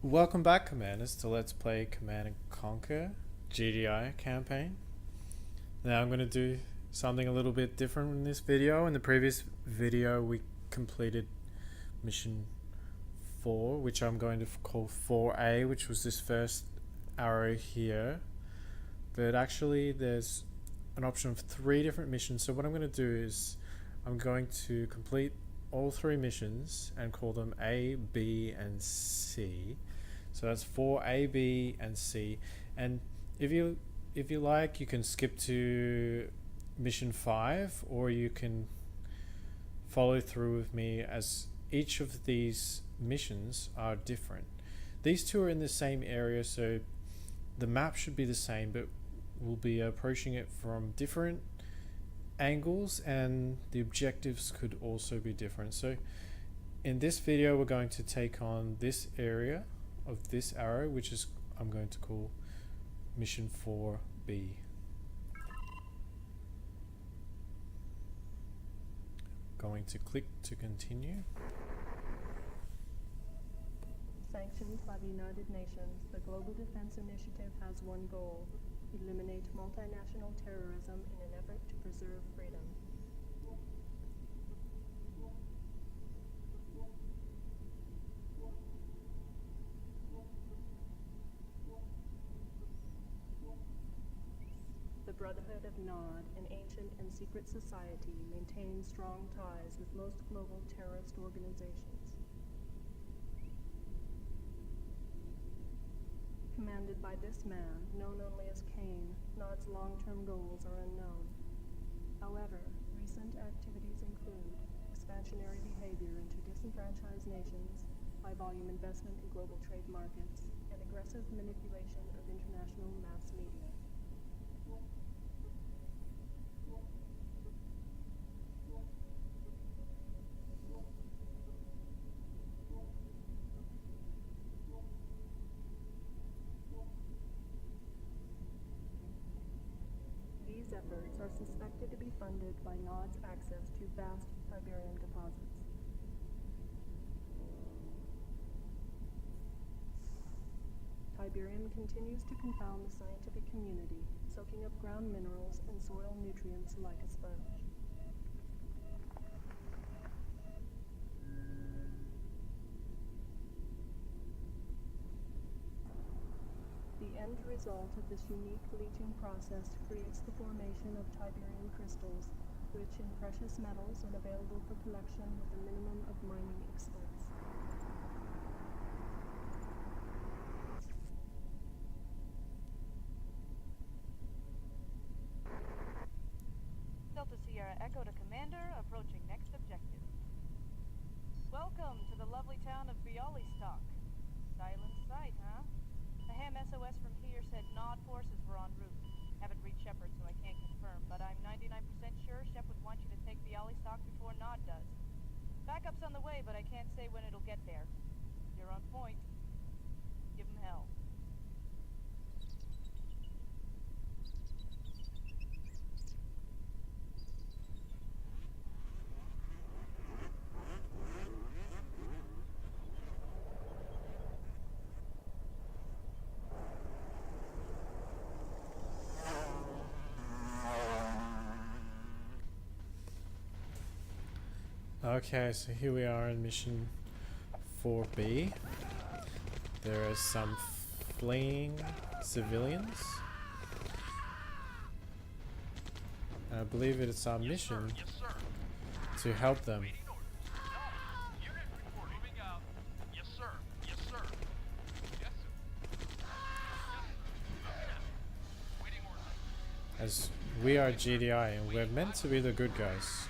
Welcome back, Commanders, to Let's Play Command and Conquer GDI campaign. Now I'm going to do something a little bit different in this video. In the previous video we completed mission 4, which I'm going to call 4A, which was this first arrow here. But actually there's an option of 3 different missions, so what I'm going to do is I'm going to complete all 3 missions and call them A, B and C. So that's 4A, B and C. And if you like, you can skip to mission 5, or you can follow through with me, as each of these missions are different. These two are in the same area, so the map should be the same, but we'll be approaching it from different angles, and the objectives could also be different. So in this video we're going to take on this area of this arrow, which is I'm going to call mission 4B. Going to click to continue. Sanctioned by the United Nations, the Global Defense Initiative has one goal: eliminate multinational terrorism in an effort to preserve freedom. The Brotherhood of Nod, an ancient and secret society, maintains strong ties with most global terrorist organizations. Commanded by this man, known only as Kane, Nod's long-term goals are unknown. However, recent activities include expansionary behavior into disenfranchised nations, high-volume investment in global trade markets, and aggressive manipulation of international mass media. These efforts are suspected to be funded by Nod's access to vast Tiberium deposits. Tiberium continues to confound the scientific community, soaking up ground minerals and soil nutrients like a sponge. The end result of this unique leaching process creates the formation of Tiberium crystals, rich in precious metals and available for collection with a minimum of mining expense. Delta Sierra Echo to Commander, approaching next objective. Welcome to the lovely town of Bialystok. Silent sight, huh? A ham SOS from here said Nod forces were en route. Haven't reached Shepard, so I can't confirm, but I'm 99% sure Shep would want you to take Bialystok before Nod does. Backup's on the way, but I can't say when it'll get there. You're on point. Give 'em hell. Okay, so here we are in mission 4B. There are some fleeing civilians. And I believe it's our mission to help them. As we are GDI and we're meant to be the good guys.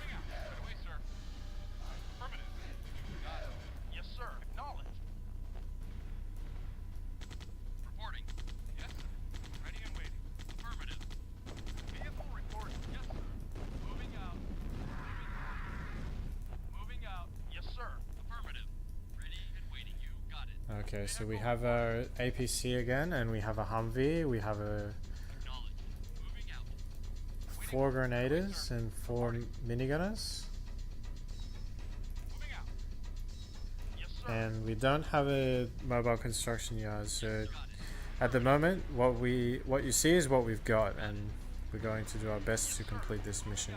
Okay, so we have our APC again, and we have a Humvee, we have a 4 grenaders and 4 minigunners. and we don't have a mobile construction yard, so at the moment what you see is what we've got, and we're going to do our best to complete this mission.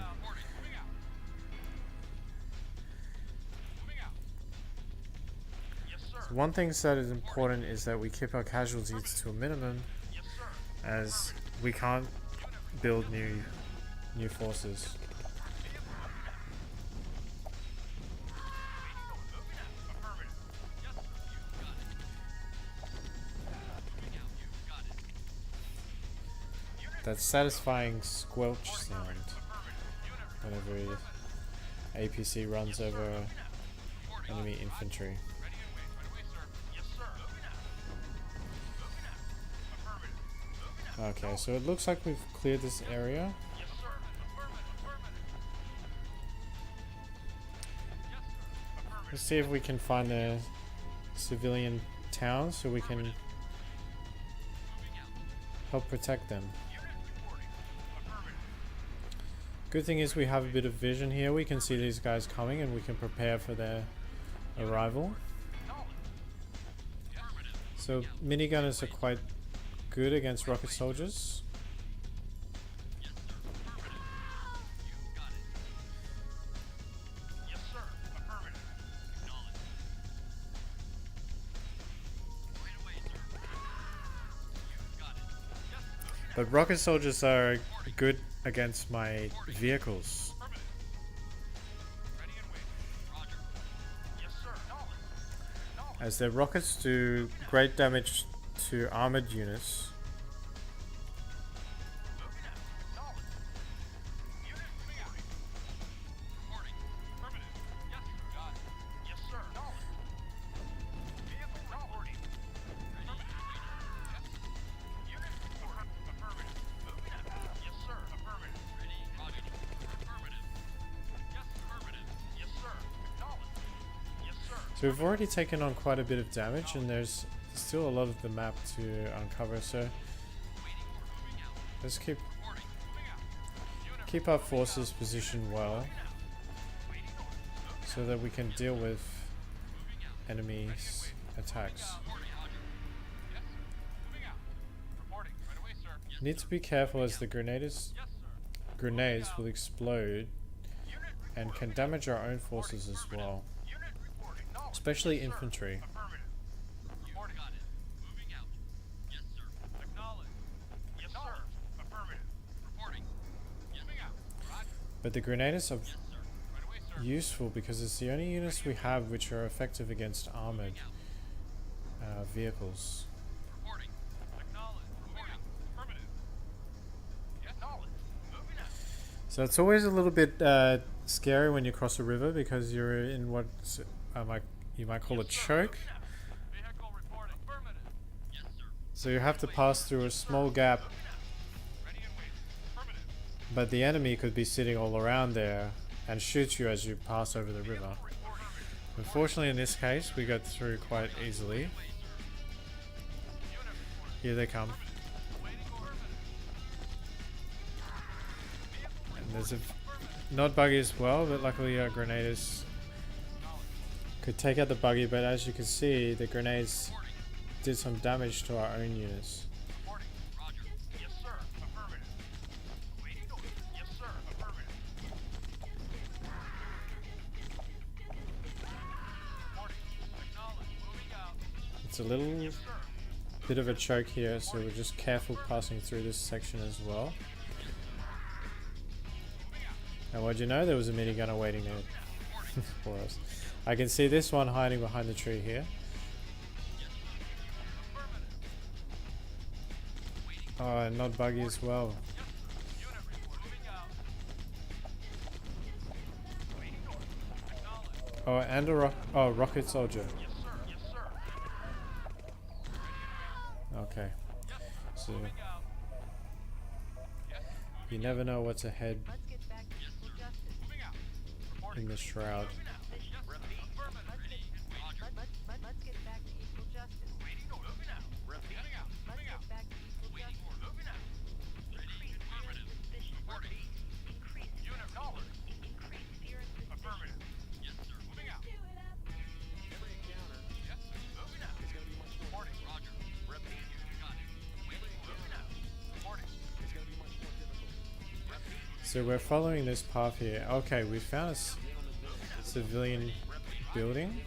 So one thing that is important is that we keep our casualties to a minimum, as we can't build new forces. That satisfying squelch sound whenever APC runs over enemy infantry. Okay, so it looks like we've cleared this area. Let's see if we can find a civilian town so we can help protect them. Good thing is we have a bit of vision here. We can see these guys coming and we can prepare for their arrival. So minigunners are quite good against rocket soldiers. But rocket soldiers are good against my vehicles. As their rockets do great damage to armored units. So we've already taken on quite a bit of damage, and there's still a lot of the map to uncover, so let's keep our forces positioned well so that we can deal with enemies' attacks. Need to be careful as the grenades will explode and can damage our own forces as well. Especially infantry. But the grenadiers are useful because it's the only units we have which are effective against armored vehicles. So it's always a little bit scary when you cross a river because you're in what you might call a choke. So you have to pass through a small gap, but the enemy could be sitting all around there and shoot you as you pass over the river. Unfortunately in this case we got through quite easily. Here they come. And there's a nod buggy as well, but luckily our grenadiers could take out the buggy, but as you can see the grenades did some damage to our own units. It's a little bit of a choke here, so we're just careful passing through this section as well. And what do you know, there was a minigunner waiting there for us. I can see this one hiding behind the tree here. Oh, and not buggy as well. Oh, and a rocket soldier. Okay. So you never know what's ahead in the shroud. So we're following this path here. Okay, we found a civilian building.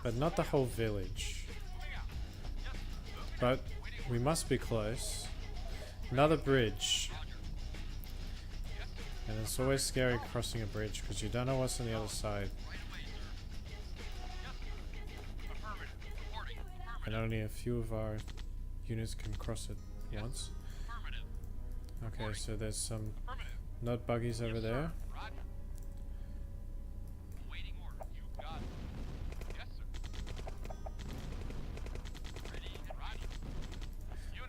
But not the whole village. But we must be close. Another bridge. And it's always scary crossing a bridge because you don't know what's on the other side. And only a few of our units can cross it once. Okay, so there's some nut buggies over there.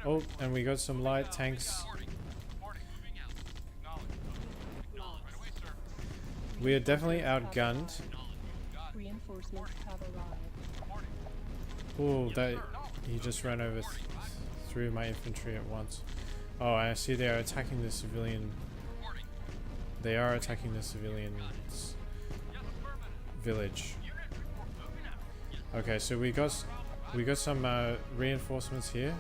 Oh, and we got some light tanks. We are definitely outgunned. Reinforcements have arrived. Oh, that he just ran over through my infantry at once. Oh, I see they are attacking the civilian. They are attacking the civilian village. Okay, so we got some reinforcements here.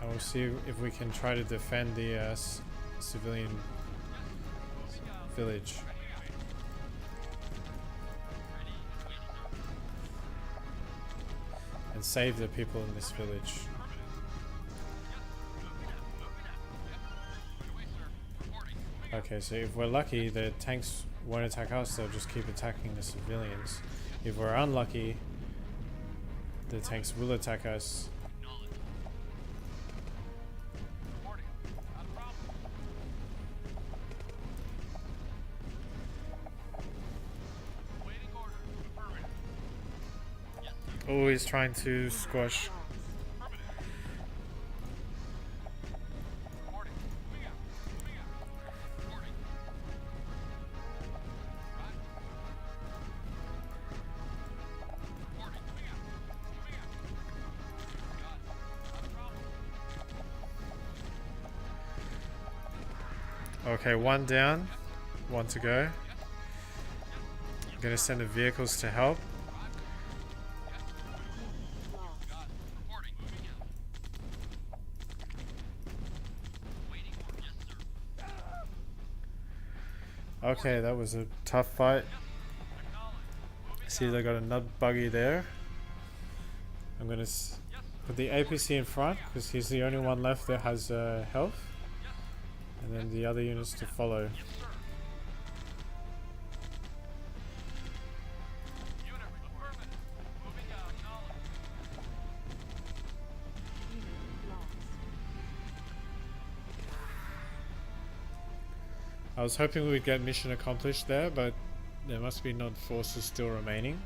I will see if we can try to defend the civilian village. And save the people in this village. Okay, so if we're lucky, the tanks won't attack us, they'll just keep attacking the civilians. If we're unlucky, the tanks will attack us. Always trying to squash. Okay, one down, one to go. I'm gonna send the vehicles to help. Okay, that was a tough fight. See, they got a nut buggy there. I'm gonna put the APC in front because he's the only one left that has health, and then the other units to follow. I was hoping we'd get mission accomplished there, but there must be nut forces still remaining.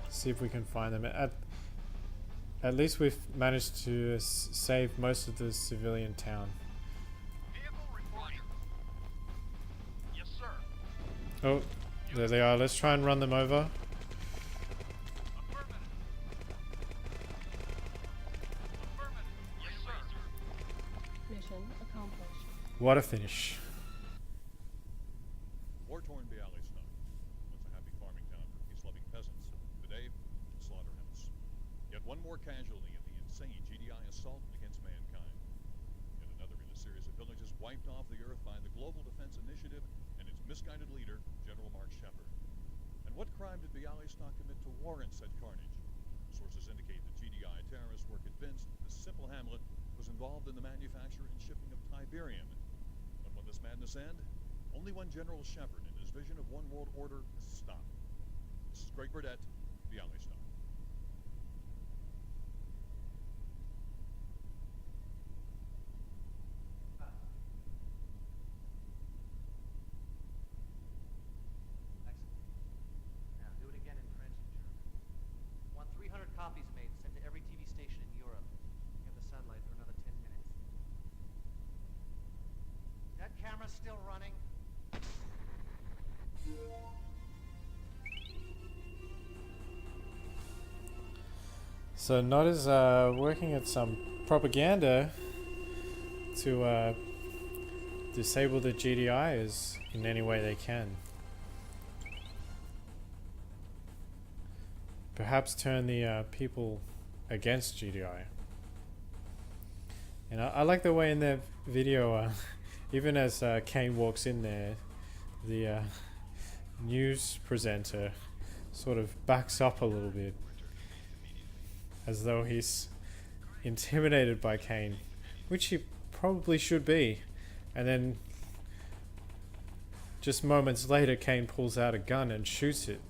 See if we can find them. At least we've managed to save most of the civilian town. Oh, there they are. Let's try and run them over. Mission accomplished. What a finish. War-torn Bialystok. Once a happy farming town for peace-loving peasants. Today, slaughterhouse. Yet one more casualty in the insane GDI assault against mankind. Yet another in a series of villages wiped off the earth by the Global Defense Initiative and its misguided leader, General Mark Shepard. And what crime did Bialystok commit to warrant said carnage? Sources indicate that GDI terrorists were convinced this simple hamlet was involved in the manufacture and shipping of Tiberium. When will this madness end? Only when General Shepard and his vision of one world order is stopped. This is Greg Burdett, Bialystok. Excellent. Now do it again in French and German. Want 300 copies made, sent to every TV station in Europe. You have the satellite for another 10 minutes. Is that camera still running? So Nod is working at some propaganda to disable the GDIs in any way they can. perhaps turn the people against GDI. And I like the way in their video, even as Kane walks in there, the news presenter sort of backs up a little bit, as though he's intimidated by Kane, which he probably should be. And then just moments later, Kane pulls out a gun and shoots it,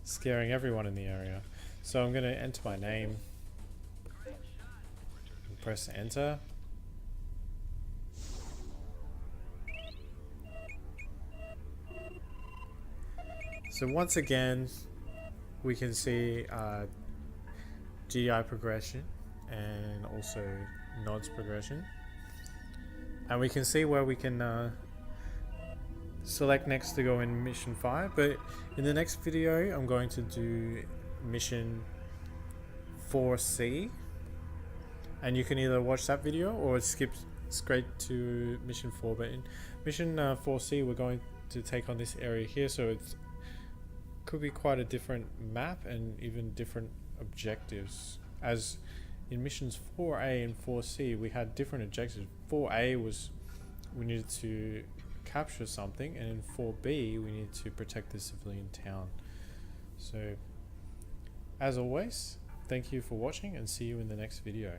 scaring everyone in the area. So I'm going to enter my name and press enter. So once again, we can see GDI progression and also nods progression, and we can see where we can select next to go in mission 5. But in the next video I'm going to do mission 4C, and you can either watch that video or skip straight to mission 4. But in mission 4C we're going to take on this area here, so it's could be quite a different map and even different objectives, as in missions 4A and 4C we had different objectives. 4A was we needed to capture something, and in 4B we needed to protect the civilian town. So as always, thank you for watching and see you in the next video.